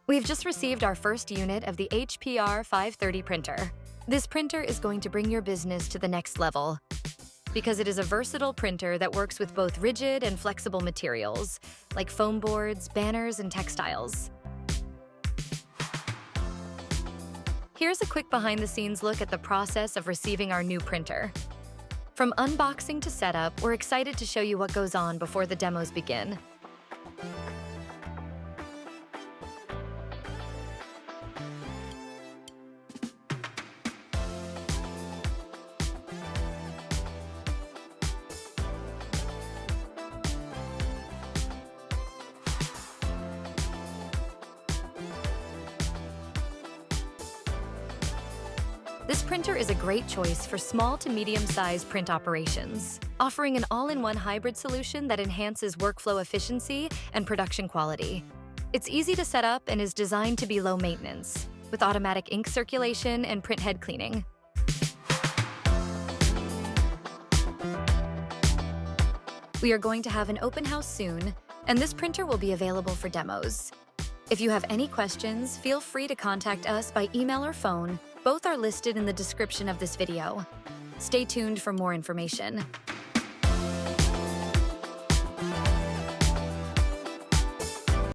We've just received our first unit of the HP R530 printer. This printer is going to bring your business to the next level because it is a versatile printer that works with both rigid and flexible materials, like foam boards, banners, and textiles. Here's a quick behind-the-scenes look at the process of receiving our new printer. From unboxing to setup, we're excited to show you what goes on before the demos begin. This printer is a great choice for small to medium-sized print operations, offering an all-in-one hybrid solution that enhances workflow efficiency and production quality. It's easy to set up and is designed to be low maintenance, with automatic ink circulation and print head cleaning. We are going to have an open house soon, and this printer will be available for demos. If you have any questions, feel free to contact us by email or phone. Both are listed in the description of this video. Stay tuned for more information.